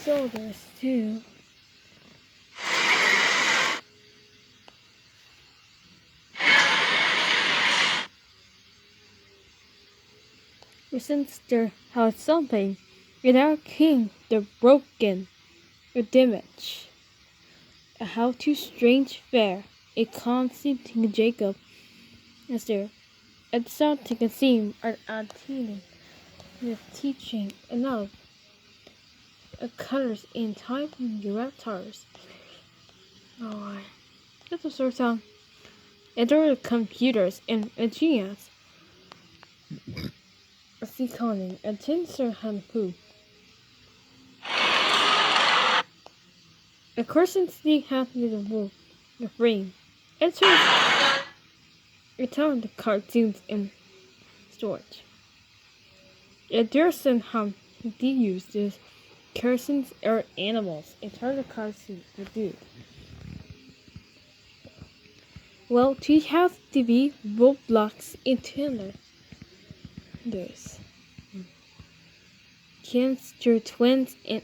shoulders too. Since there has something in our king, the broken, the damage. How to strange fair, a constant King Jacob, as there, and something a theme are untealing, with teaching enough, colors in typing the reptiles. Oh, that's a sort of and there are computers and engineers. A sea calling, a tensor handpool. A constantly happening the wolf, the frame. It's return the cartoons in storage. There's some they use this persons or animals and turn the cartoons to do. Well, we have to be Roblox internet. There's cancer twins and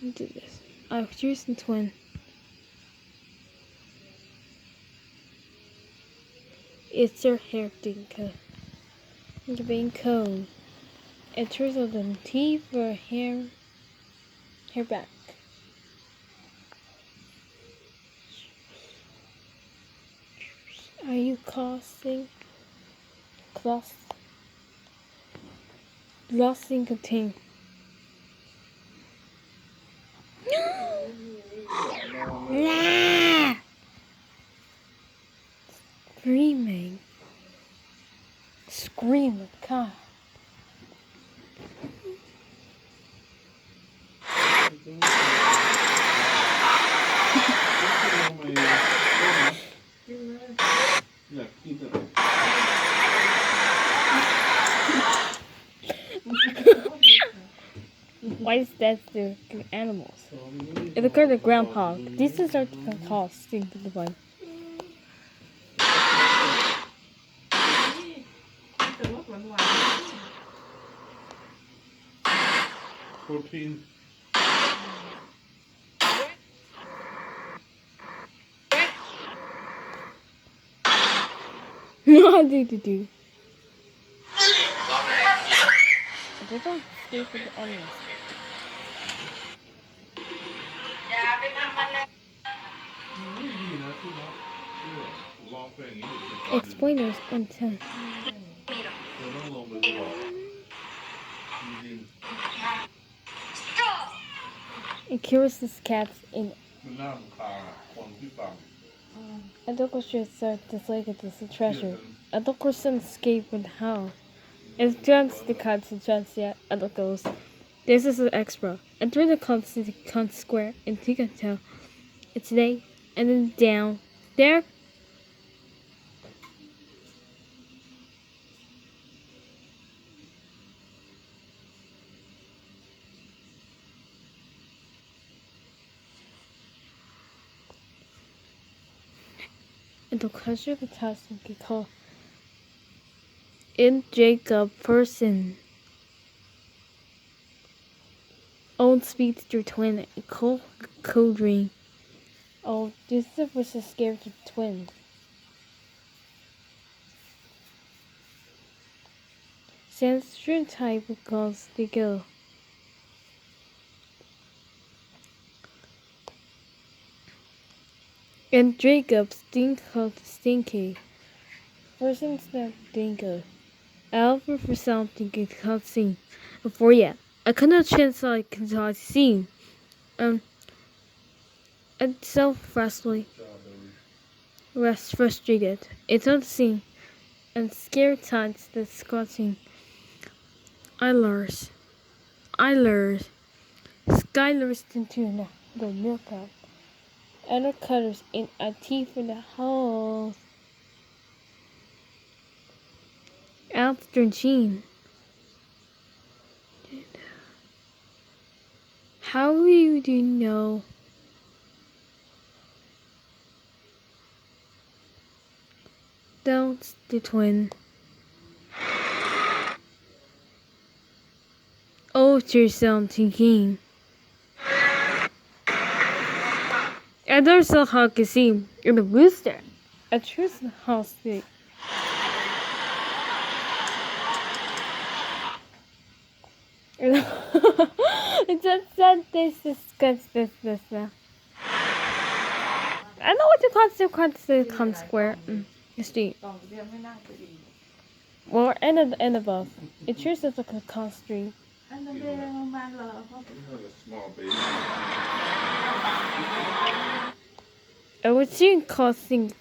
do this. I've chosen twin. It's their hair thinker. The being cone. It turns out the T for hair back. Are you crossing contain? Screaming, God. Why is that the animals? It's occurred to groundhog. These are the costs to the one. 14. No, I do. They don't stay for the animals. Explainers on 10. It cures the cats in. I don't should start this like it is a treasure. I don't question escape with how. It turns the cats to chance yet. I don't goes. This is an extra. Enter the constant square and you can tell. It's today and then down there. And the question of task can call in Jacob person. Own speedster twin co-dream. Oh, this was a scared twin. Sandstone type because they go. And Jacob stinky. Person's not dingo. Alpha for something you can't see. Before yet. I cannot chance I can see. And so frustrated. It's unseen. And scared times that squatting. Eilers. Skylers into the milk cup. And the cutters in a tea for the whole. After Jean. How do you know? Don't the twin. Oh, you're something. And there's a hockey scene in the booster. I choose the house thing. It's just this is this. I know what you can't square. You see. Well, and above. It chooses like a constraint. Small baby. I would see crossing.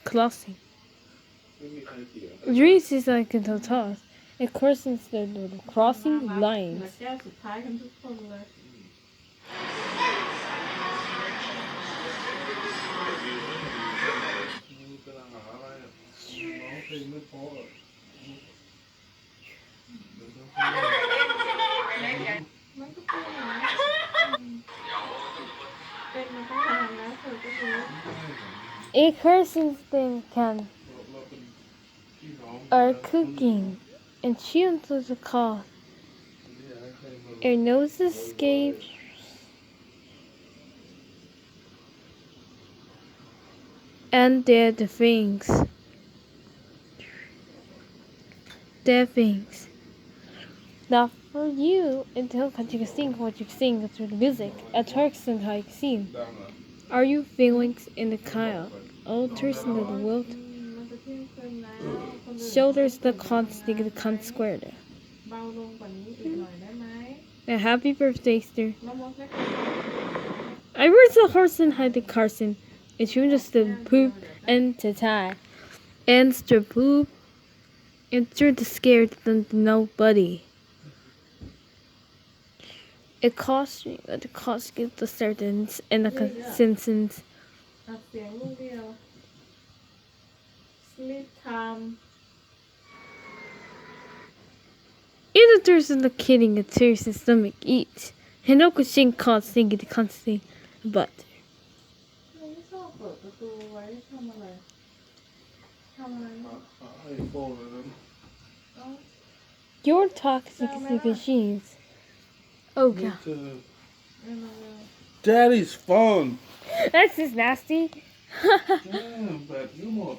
Dreams is like in the toss. It crosses the crossing lines. แก้วสุดท้ายกันทุกคนเลย เป็นอาหารอะไรอ่ะน้องเพลงไม่พออ่ะ มันก็เป็นอย่างนั้นเป็นมาตั้งนานแล้วเธอก็รู้ A person's thing can เราเป็นพี่น้อง are cooking and she enters the car. Her nose escapes. And they're the things. They're things. Now for you, until you can sing what you sing through the music, a Turkson hike scene. ดังอ่ะ Are you feelings in the Kyle? All Turkson of the world. มันจะเที่ยงคืนแล้วคนอื่น Shoulders the constant the con squared. เบาลงกว่านี้อีกหน่อยได้ไหม A happy birthday, sir. แล้วมดได้ I was a horse and had the Carson. It just the poop and to tie. And the poop. And through the scared than nobody. It cost me the cost get the certains and the Simpsons. อัดเสียงลูกเดียว sleep time Either there's in the kidding a tears the stomach eat. And no sing called singing the constant but ไม่ชอบเปิดประตูไว้ทำอะไรทำอะไร ไอโฟนเลยนะ เอ้า your toxic machines. Oh god. เจอ เร็ว Daddy's phone That's just nasty. แบตก็หมด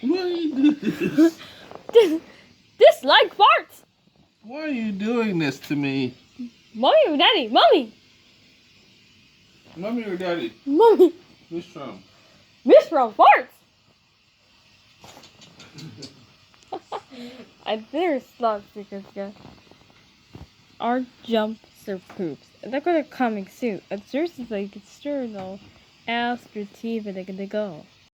Why you do this? This like farts. Why are you doing this to me? Mommy or daddy? Mommy. Mommy or daddy? Mommy. Which one? Miss Rose farts. I there's slugs because our jumps are poops. They're gonna coming soon. It's just like external after TV they're gonna go.